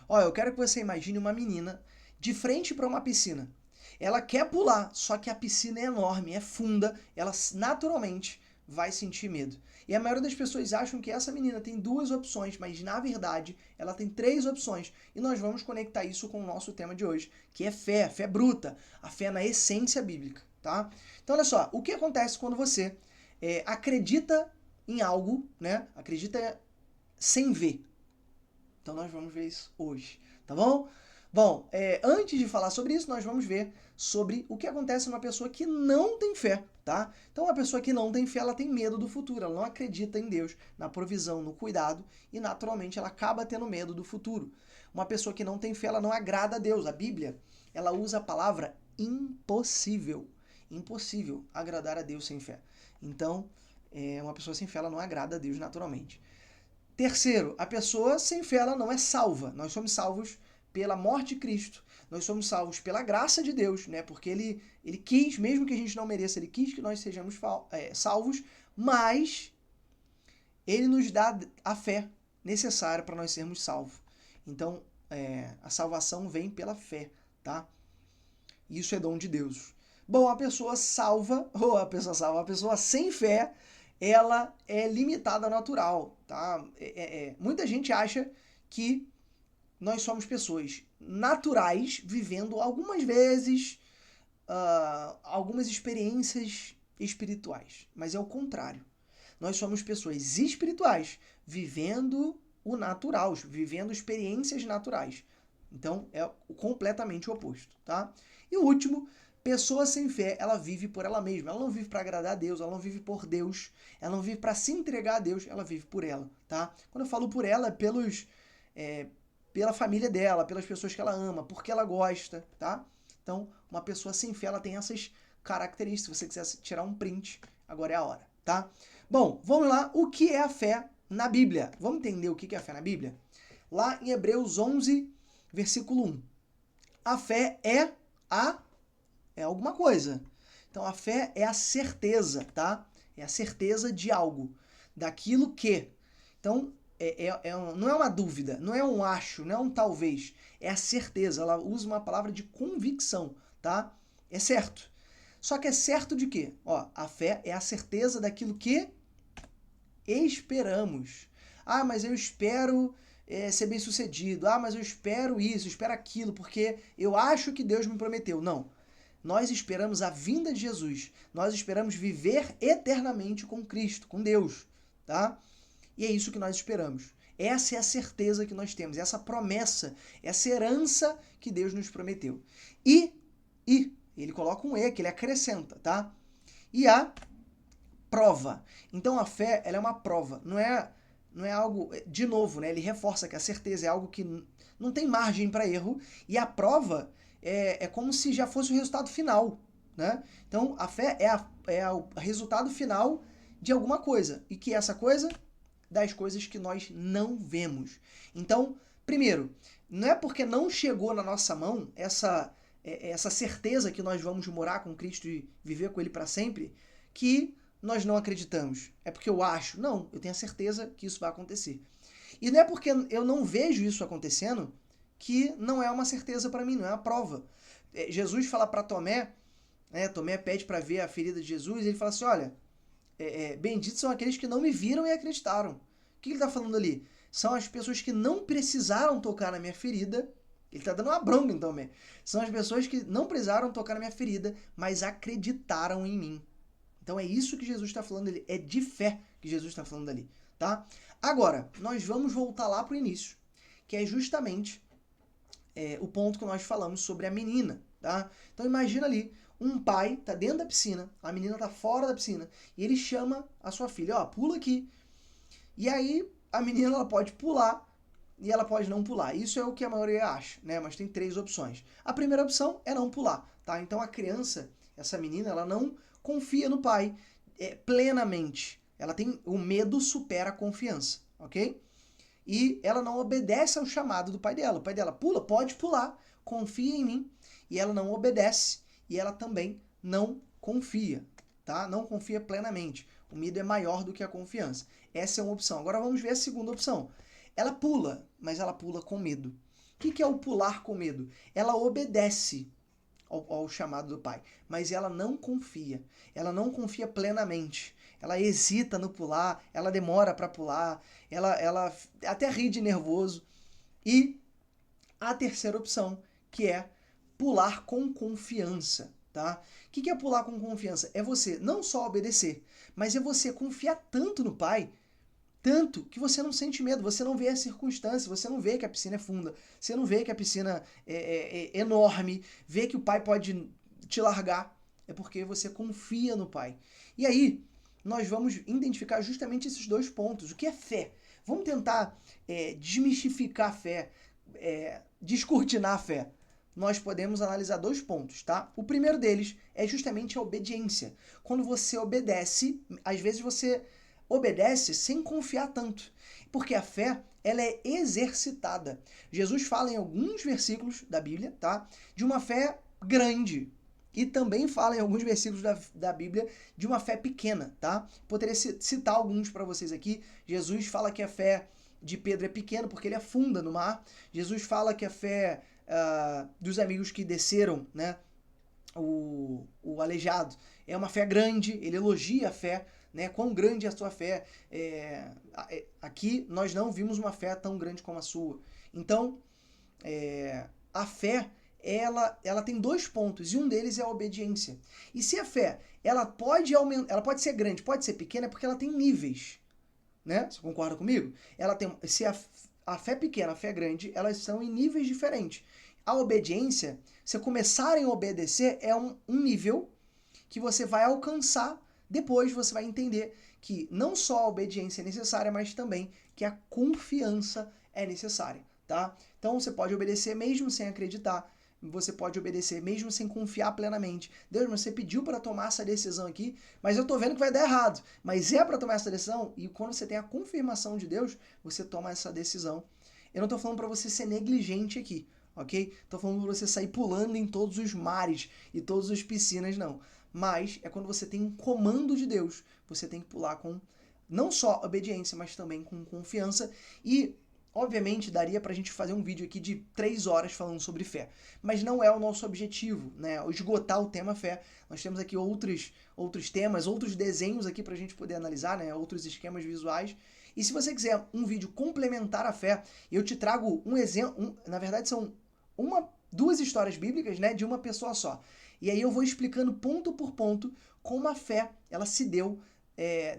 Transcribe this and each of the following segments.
Ó, eu quero que você imagine uma menina de frente para uma piscina. Ela quer pular, só que a piscina é enorme, é funda, ela naturalmente vai sentir medo. E a maioria das pessoas acham que essa menina tem duas opções, mas na verdade ela tem três opções. E nós vamos conectar isso com o nosso tema de hoje, que é fé, fé bruta, a fé na essência bíblica, tá? Então olha só, o que acontece quando você acredita em algo, né? Acredita sem ver. Então nós vamos ver isso hoje, tá bom? Bom, antes de falar sobre isso, nós vamos ver sobre o que acontece numa pessoa que não tem fé, tá? Então uma pessoa que não tem fé, ela tem medo do futuro, ela não acredita em Deus, na provisão, no cuidado e naturalmente ela acaba tendo medo do futuro. Uma pessoa que não tem fé, ela não agrada a Deus. A Bíblia, ela usa a palavra impossível. Impossível agradar a Deus sem fé. Então, uma pessoa sem fé, ela não agrada a Deus naturalmente. Terceiro, a pessoa sem fé ela não é salva. Nós somos salvos pela morte de Cristo. Nós somos salvos pela graça de Deus, né? Porque ele quis, mesmo que a gente não mereça, ele quis que nós sejamos salvos, mas ele nos dá a fé necessária para nós sermos salvos. Então, a salvação vem pela fé, tá? Isso é dom de Deus. Bom, a pessoa salva, ou a pessoa salva, a pessoa sem fé, ela é limitada ao natural, tá? Muita gente acha que nós somos pessoas naturais vivendo algumas vezes algumas experiências espirituais, mas é o contrário. Nós somos pessoas espirituais vivendo o natural, vivendo experiências naturais. Então é completamente o oposto, tá? E o último, pessoa sem fé, ela vive por ela mesma. Ela não vive para agradar a Deus, ela não vive por Deus, ela não vive para se entregar a Deus, ela vive por ela, tá? Quando eu falo por ela, é pela família dela, pelas pessoas que ela ama, porque ela gosta, tá? Então, uma pessoa sem fé, ela tem essas características. Se você quiser tirar um print, agora é a hora, tá? Bom, vamos lá. O que é a fé na Bíblia? Vamos entender o que é a fé na Bíblia? Lá em Hebreus 11, versículo 1. A fé é alguma coisa. Então, a fé é a certeza, tá? É a certeza de algo, daquilo que. Então, não é uma dúvida, não é um acho, não é um talvez. É a certeza. Ela usa uma palavra de convicção, tá? É certo. Só que é certo de quê? Ó, a fé é a certeza daquilo que esperamos. Ah, mas eu espero ser bem sucedido. Ah, mas eu espero isso, eu espero aquilo, porque eu acho que Deus me prometeu. Não. Nós esperamos a vinda de Jesus. Nós esperamos viver eternamente com Cristo, com Deus, tá? E é isso que nós esperamos. Essa é a certeza que nós temos, essa promessa, essa herança que Deus nos prometeu. E ele coloca um E, que ele acrescenta, tá? E a prova. Então a fé, ela é uma prova, não é algo, de novo, né? Ele reforça que a certeza é algo que não tem margem para erro e a prova é como se já fosse o resultado final, né? Então a fé é o resultado final de alguma coisa e que é essa coisa das coisas que nós não vemos. Então, primeiro, não é porque não chegou na nossa mão essa certeza que nós vamos morar com Cristo e viver com Ele para sempre, que nós não acreditamos. É porque eu acho. Não, eu tenho a certeza que isso vai acontecer. E não é porque eu não vejo isso acontecendo que não é uma certeza para mim, não é uma prova. Jesus fala para Tomé, né, Tomé pede para ver a ferida de Jesus, e ele fala assim, olha, benditos são aqueles que não me viram e acreditaram. O que ele está falando ali? São as pessoas que não precisaram tocar na minha ferida. Ele está dando uma bronca então, Tomé. São as pessoas que não precisaram tocar na minha ferida, mas acreditaram em mim. Então é isso que Jesus está falando ali, é de fé que Jesus está falando ali, tá? Agora, nós vamos voltar lá para o início, que é justamente o ponto que nós falamos sobre a menina, tá? Então imagina ali, um pai tá dentro da piscina, a menina tá fora da piscina, e ele chama a sua filha, ó, pula aqui. E aí a menina ela pode pular e ela pode não pular. Isso é o que a maioria acha, né? Mas tem três opções. A primeira opção é não pular, tá? Então a criança, essa menina, ela não confia no pai plenamente. Ela tem o medo supera a confiança, ok? E ela não obedece ao chamado do pai dela. O pai dela pula, pode pular, confia em mim. E ela não obedece e ela também não confia, tá? Não confia plenamente. O medo é maior do que a confiança. Essa é uma opção. Agora vamos ver a segunda opção. Ela pula, mas ela pula com medo. que é o pular com medo? Ela obedece ao chamado do pai, mas ela não confia. Ela não confia plenamente. Ela hesita no pular, ela demora para pular, ela até ri de nervoso. E a terceira opção, que é pular com confiança, tá? O que é pular com confiança? É você não só obedecer, mas é você confiar tanto no pai, tanto que você não sente medo, você não vê a circunstância, você não vê que a piscina é funda, você não vê que a piscina é enorme, vê que o pai pode te largar. É porque você confia no pai. E aí, nós vamos identificar justamente esses dois pontos. O que é fé? Vamos tentar desmistificar a fé, descortinar a fé. Nós podemos analisar dois pontos, tá? O primeiro deles é justamente a obediência. Quando você obedece, às vezes você obedece sem confiar tanto, porque a fé, ela é exercitada. Jesus fala em alguns versículos da Bíblia, tá? De uma fé grande. E também fala em alguns versículos da Bíblia de uma fé pequena, tá? Poderia citar alguns para vocês aqui. Jesus fala que a fé de Pedro é pequena porque ele afunda no mar. Jesus fala que a fé dos amigos que desceram, né? O aleijado é uma fé grande, ele elogia a fé, né? Quão grande é a sua fé. Aqui nós não vimos uma fé tão grande como a sua. Então, a fé, ela tem dois pontos, e um deles é a obediência. E se a fé, ela pode ser grande, pode ser pequena, é porque ela tem níveis, né? Você concorda comigo? Se a fé pequena, a fé grande, elas são em níveis diferentes. A obediência, você começar a obedecer, é um nível que você vai alcançar, depois você vai entender que não só a obediência é necessária, mas também que a confiança é necessária, tá? Então você pode obedecer mesmo sem acreditar, você pode obedecer mesmo sem confiar plenamente. Deus, mas você pediu para tomar essa decisão aqui, mas eu tô vendo que vai dar errado. Mas é para tomar essa decisão, e quando você tem a confirmação de Deus, você toma essa decisão. Eu não tô falando para você ser negligente aqui, ok? Tô falando para você sair pulando em todos os mares e todas as piscinas, não. Mas é quando você tem um comando de Deus, você tem que pular com não só obediência, mas também com confiança. E, obviamente, daria pra gente fazer um vídeo aqui de 3 horas falando sobre fé. Mas não é o nosso objetivo, né? Esgotar o tema fé. Nós temos aqui outros temas, outros desenhos aqui pra gente poder analisar, né? Outros esquemas visuais. E se você quiser um vídeo complementar à fé, eu te trago um exemplo, na verdade são duas histórias bíblicas, né, de uma pessoa só. E aí eu vou explicando ponto por ponto como a fé ela se deu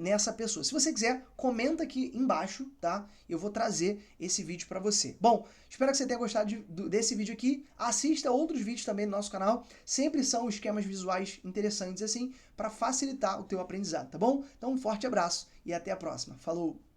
nessa pessoa. Se você quiser, comenta aqui embaixo, tá? Eu vou trazer esse vídeo para você. Bom, espero que você tenha gostado desse vídeo aqui. Assista outros vídeos também no nosso canal. Sempre são esquemas visuais interessantes assim para facilitar o teu aprendizado, tá bom? Então um forte abraço e até a próxima. Falou!